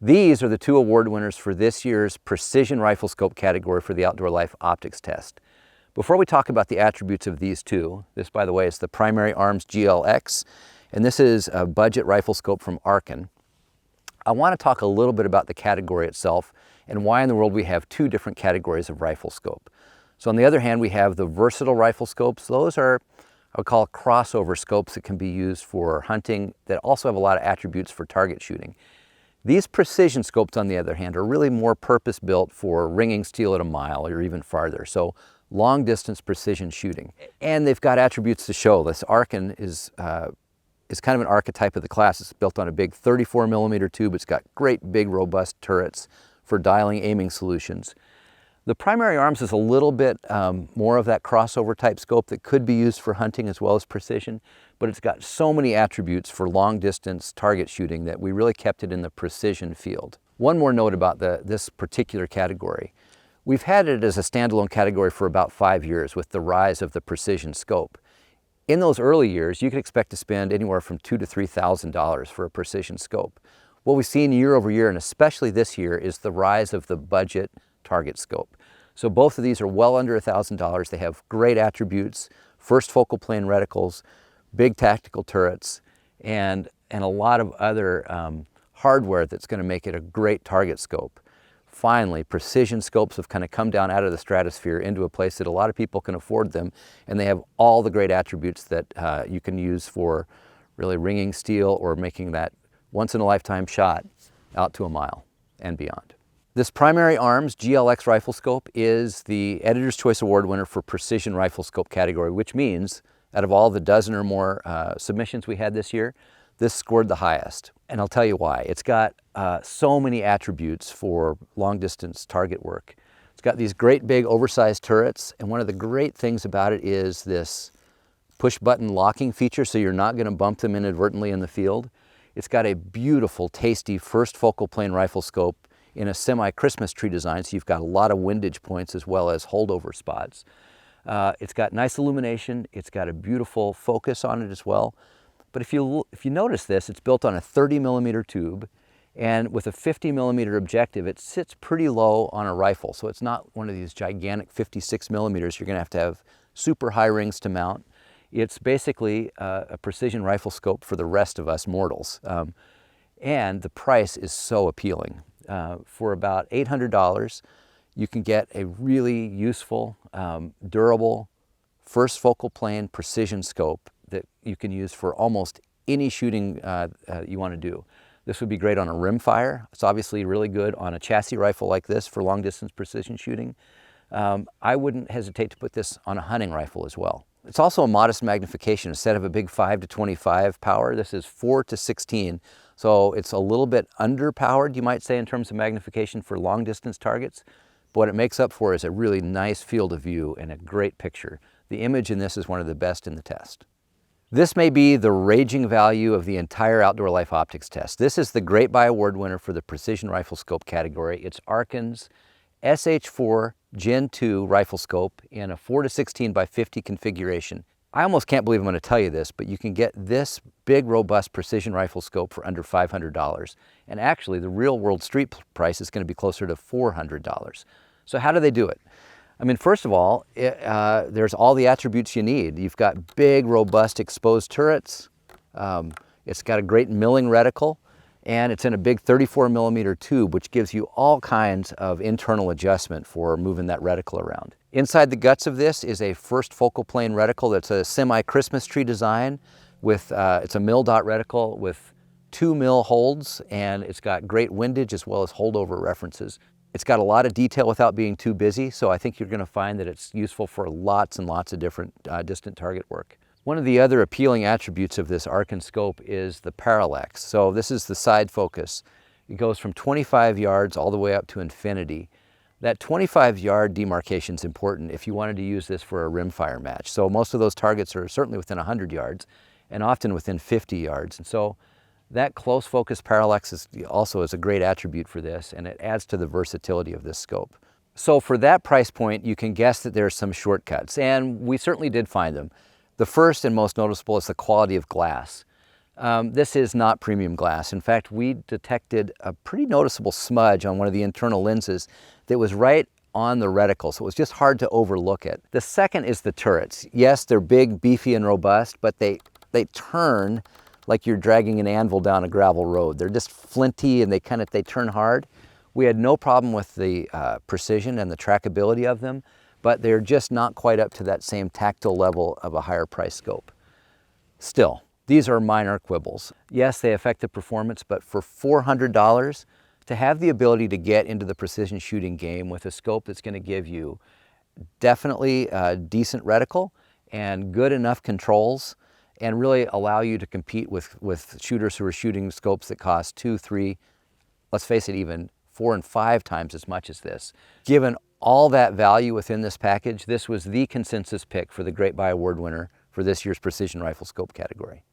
These are the two award winners for this year's Precision Riflescope category for the Outdoor Life Optics Test. Before we talk about the attributes of these two, this, by the way, is the Primary Arms GLX, and this is a budget riflescope from Arken. I want to talk a little bit about the category itself and why in the world we have two different categories of riflescope. So on the other hand, we have the versatile riflescopes. Those are, I would call, crossover scopes that can be used for hunting that also have a lot of attributes for target shooting. These precision scopes, on the other hand, are really more purpose-built for ringing steel at a mile or even farther. So long-distance precision shooting. And they've got attributes to show. This Arken is kind of an archetype of the class. It's built on a big 34mm tube. It's got great big robust turrets for dialing aiming solutions. The Primary Arms is a little bit more of that crossover type scope that could be used for hunting as well as precision, but it's got so many attributes for long distance target shooting that we really kept it in the precision field. One more note about this particular category. We've had it as a standalone category for about 5 years with the rise of the precision scope. In those early years, you could expect to spend anywhere from $2,000 to $3,000 for a precision scope. What we've seen year over year, and especially this year, is the rise of the budget target scope. So both of these are well under $1,000. They have great attributes, first focal plane reticles, big tactical turrets, and a lot of other hardware that's going to make it a great target scope. Finally, precision scopes have kind of come down out of the stratosphere into a place that a lot of people can afford them, and they have all the great attributes that you can use for really ringing steel or making that once-in-a-lifetime shot out to a mile and beyond. This Primary Arms GLX riflescope is the Editor's Choice Award winner for Precision Riflescope category, which means out of all the dozen or more submissions we had this year, this scored the highest. And I'll tell you why. It's got so many attributes for long-distance target work. It's got these great big oversized turrets, and one of the great things about it is this push-button locking feature, so you're not going to bump them inadvertently in the field. It's got a beautiful, tasty first focal plane riflescope in a semi-Christmas tree design, so you've got a lot of windage points as well as holdover spots. It's got nice illumination. It's got a beautiful focus on it as well. But if you notice this, it's built on a 30mm tube, and with a 50mm objective, it sits pretty low on a rifle. So it's not one of these gigantic 56mm. You're going to have super high rings to mount. It's basically a precision riflescope for the rest of us mortals. And the price is so appealing. For about $800, you can get a really useful, durable, first focal plane precision scope that you can use for almost any shooting you want to do. This would be great on a rimfire. It's obviously really good on a chassis rifle like this for long distance precision shooting. I wouldn't hesitate to put this on a hunting rifle as well. It's also a modest magnification. Instead of a big 5 to 25 power, this is 4 to 16. So it's a little bit underpowered, you might say, in terms of magnification for long distance targets. But what it makes up for is a really nice field of view and a great picture. The image in this is one of the best in the test. This may be the raging value of the entire Outdoor Life Optics test. This is the Great Buy Award winner for the Precision Riflescope category. It's Arken's SH4 Gen 2 riflescope in a 4 to 16 by 50 configuration. I almost can't believe I'm going to tell you this, but you can get this big, robust precision riflescope for under $500. And actually, the real world street price is going to be closer to $400. So how do they do it? I mean, first of all, there's all the attributes you need. You've got big, robust exposed turrets. It's got a great milling reticle, and it's in a big 34mm tube, which gives you all kinds of internal adjustment for moving that reticle around. Inside the guts of this is a first focal plane reticle that's a semi-Christmas tree design with, it's a mil dot reticle with 2 mil holds, and it's got great windage as well as holdover references. It's got a lot of detail without being too busy, so I think you're going to find that it's useful for lots and lots of different distant target work. One of the other appealing attributes of this Arken scope is the parallax. So this is the side focus. It goes from 25 yards all the way up to infinity. That 25-yard demarcation is important if you wanted to use this for a rimfire match. So most of those targets are certainly within 100 yards and often within 50 yards. And so that close focus parallax is also a great attribute for this, and it adds to the versatility of this scope. So for that price point, you can guess that there are some shortcuts, and we certainly did find them. The first and most noticeable is the quality of glass. This is not premium glass. In fact, we detected a pretty noticeable smudge on one of the internal lenses that was right on the reticle, so it was just hard to overlook it. The second is the turrets. Yes, they're big, beefy, and robust, but they turn like you're dragging an anvil down a gravel road. They're just flinty and they turn hard. We had no problem with the precision and the trackability of them, but they're just not quite up to that same tactile level of a higher price scope. Still, these are minor quibbles. Yes, they affect the performance, but for $400, to have the ability to get into the precision shooting game with a scope that's going to give you definitely a decent reticle and good enough controls, and really allow you to compete with shooters who are shooting scopes that cost 2, 3, let's face it, even 4 and 5 times as much as this. Given all that value within this package, this was the consensus pick for the Great Buy Award winner for this year's Precision Rifle Scope category.